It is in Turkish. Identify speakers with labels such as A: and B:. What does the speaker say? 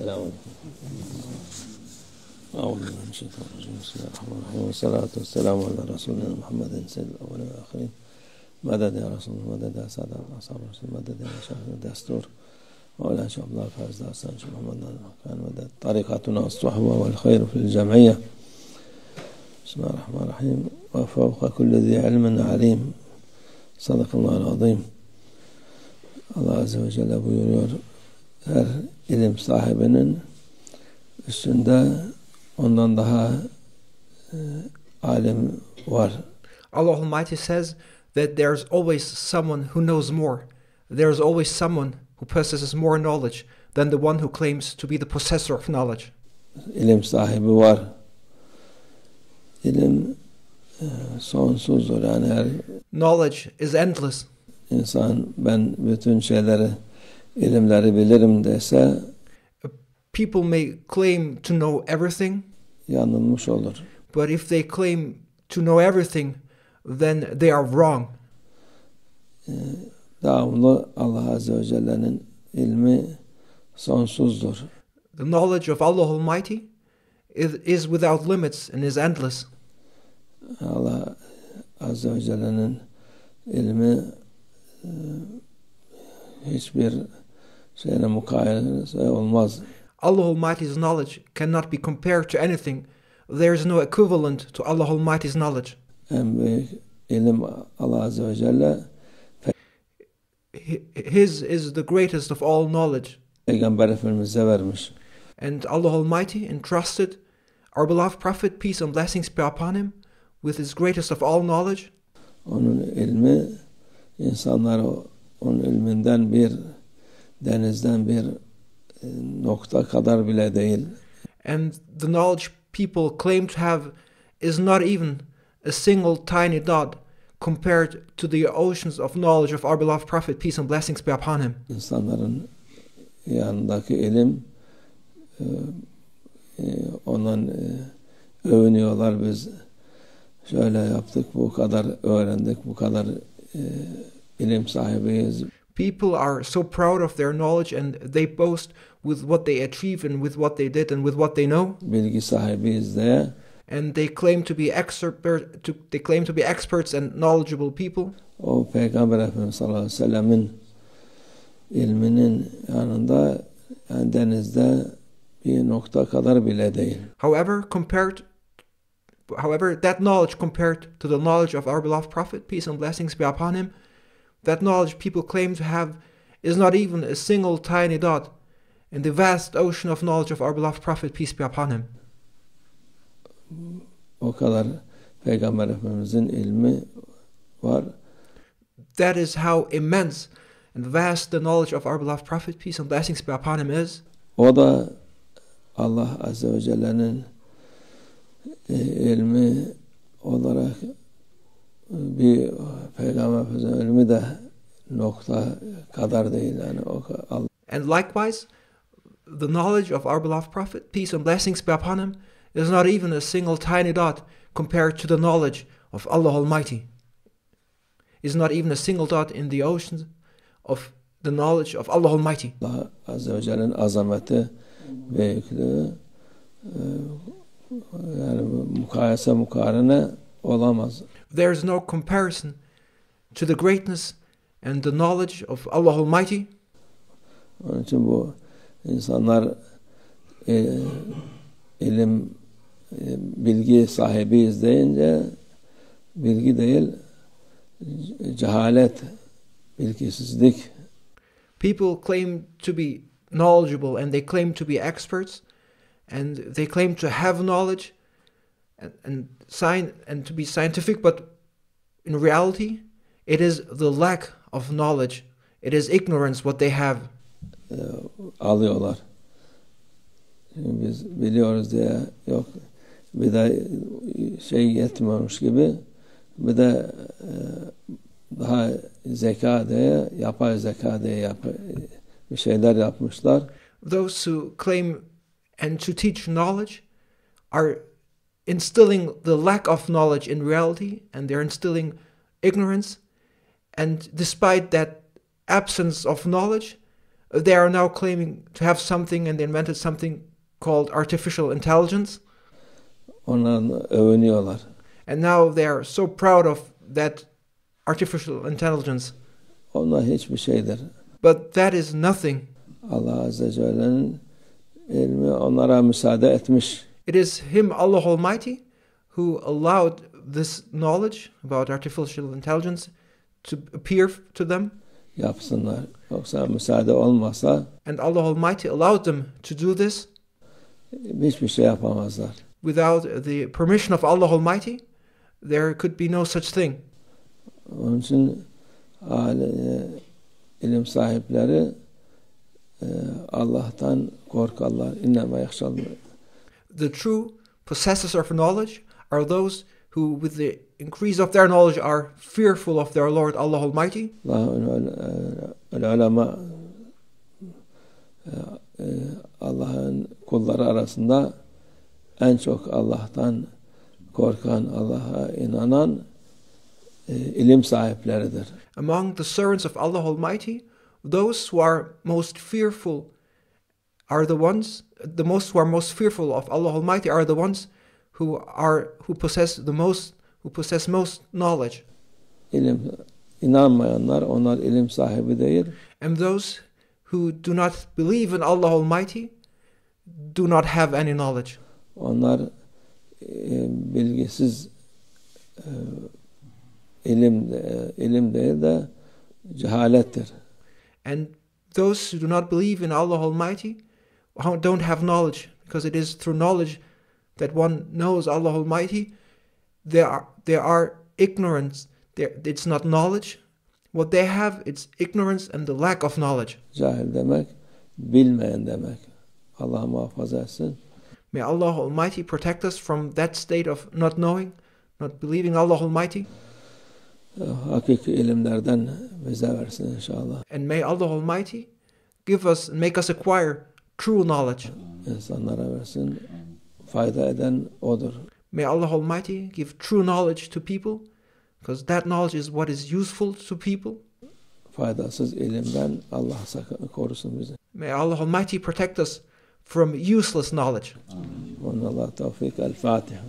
A: السلام عليكم. أعوذ بالله من الشيطان الرجيم. بسم الله الرحمن الرحيم والصلاة والسلام على رسولنا محمد سيد الأولين والآخرين. مدد يا رسول الله، مدد يا سادة أصحاب الرسول، مدد يا شيخ الدستور مولانا شيخ عبد الله الفارس داستان شيخ محمد كان مدد طريقتنا الصحبة والخير في الجمعية. بسم الله الرحمن الرحيم. وفوق كل ذي علم عليم. صدق الله العظيم. Allah Azze ve Celle buyuruyor, her ilim sahibinin üstünde ondan daha alim var.
B: Allah Almighty says that there's always someone who knows more. There's always someone who possesses more knowledge than the one who claims to be the possessor of knowledge.
A: İlim sahibi var. İlim sonsuzdur. Yani her
B: Knowledge is endless.
A: insan ben bütün şeyleri, ilimleri bilirim dese
B: People may claim to know everything,
A: yanılmış olur.
B: but if they claim to know everything, then they are wrong.
A: Devamlı Allah Azze ve Celle'nin ilmi sonsuzdur.
B: The knowledge of Allah Almighty is without limits and is endless.
A: Allah Azze ve Celle'nin ilmi hiçbir şeyle mukayese olmaz.
B: Allah Almighty's knowledge cannot be compared to anything. There is no equivalent to Allah Almighty's knowledge.
A: En büyük ilim Allah Azze ve Celle
B: His is the greatest of all knowledge.
A: Peygamber Efendimiz'e vermiş.
B: And Allah Almighty entrusted our beloved Prophet, peace and blessings be upon him, with his greatest of all knowledge.
A: Onun ilmi, insanlar onun ilminden bir denizden bir nokta kadar bile değil.
B: And the knowledge people claim to have is not even a single tiny dot compared to the oceans of knowledge of our beloved Prophet, peace and blessings be upon him.
A: İnsanların yanındaki ilim ondan övünüyorlar, biz şöyle yaptık, bu kadar öğrendik, bu kadar ilim sahibiyiz.
B: People are so proud of their knowledge and they boast with what they achieve and with what they did and with what they know.
A: Bilgi sahibiyiz diye.
B: And they claim to be experts and knowledgeable people.
A: O Peygamber Efendimiz sallallahu aleyhi ve sellemin ilminin yanında, yani denizde bir nokta kadar bile değil.
B: However, that knowledge compared to the knowledge of our beloved Prophet, peace and blessings be upon him, that knowledge people claim to have is not even a single tiny dot in the vast ocean of knowledge of our beloved Prophet, peace be upon him.
A: O kadar Peygamber Efendimizin ilmi var.
B: That is how immense and vast the knowledge of our beloved Prophet, peace and blessings be upon him is.
A: O da Allah Azze ve Celle'nin ilmi olarak bir Peygamber Efendimiz'in ilmi de nokta kadar değil. Yani Allah.
B: And likewise, the knowledge of our beloved Prophet, peace and blessings be upon him, is not even a single tiny dot compared to the knowledge of Allah Almighty. Is not even a single dot in the ocean of the knowledge of Allah Almighty.
A: Allah Azze ve Celle'nin azameti, büyüklüğü yani mukarene olamaz.
B: There is no comparison to the greatness and the knowledge of Allah Almighty.
A: Onun için bu insanlar ilim, bilgi sahibiyiz deyince bilgi değil, cehalet, bilgisizlik.
B: People claim to be knowledgeable and they claim to be experts and they claim to have knowledge and to be scientific, but in reality it is the lack of knowledge, it is ignorance what they have.
A: Alıyorlar. Şimdi biz biliyoruz diye yok, bir de şey yetmiyormuş gibi, bir de daha zeka diye, yapay zeka diye bir şeyler yapmışlar.
B: Those who claim and to teach knowledge are instilling the lack of knowledge in reality, and they're instilling ignorance. And despite that absence of knowledge, They are now claiming to have something, and they invented something called artificial intelligence.
A: Onlarla övünüyorlar.
B: And now they are so proud of that artificial intelligence.
A: Onlar hiçbir şeydir.
B: But that is nothing.
A: Allah Azze ve Celle'nin ilmi onlara müsaade etmiş.
B: It is Him, Allah Almighty, who allowed this knowledge about artificial intelligence to appear to them.
A: Yapsınlar. Yoksa müsaade olmasa
B: And Allah Almighty allowed them to do this.
A: hiçbir şey yapamazlar.
B: Without the permission of Allah Almighty, there could be no such thing.
A: Onun için ilim sahipleri Allah'tan korkarlar. İnnema yahşallah.
B: The true possessors of knowledge are those who, with the increase of their knowledge, are fearful of their Lord Allah Almighty.
A: Allah'ın kulları arasında en çok Allah'tan korkan, Allah'a inanan ilim sahipleridir.
B: Among the servants of Allah Almighty, those who are most fearful are the ones, who are most fearful of Allah Almighty are the ones who possess most knowledge.
A: İnanmayanlar, onlar ilim sahibi değil.
B: And those who do not believe in Allah Almighty do not have any knowledge.
A: Onlar bilgisiz, ilim değil de cehalettir.
B: And those who do not believe in Allah Almighty don't have knowledge, because it is through knowledge that one knows Allah Almighty. They are ignorance. It's not knowledge. What they have, it's ignorance and the lack of knowledge.
A: Cahil demek, bilmeyen demek. Allah muhafaza etsin.
B: May Allah Almighty protect us from that state of not knowing, not believing Allah Almighty.
A: Hakiki ilimlerden bize versin inşallah.
B: And may Allah Almighty make us acquire true knowledge.
A: İnsanlara versin. Fayda eden odur.
B: May Allah Almighty give true knowledge to people, because that knowledge is what is useful to people.
A: Faydasız ilimden Allah korusun bizi.
B: May Allah Almighty protect us from useless knowledge.
A: Allah tevfik. El Fatiha.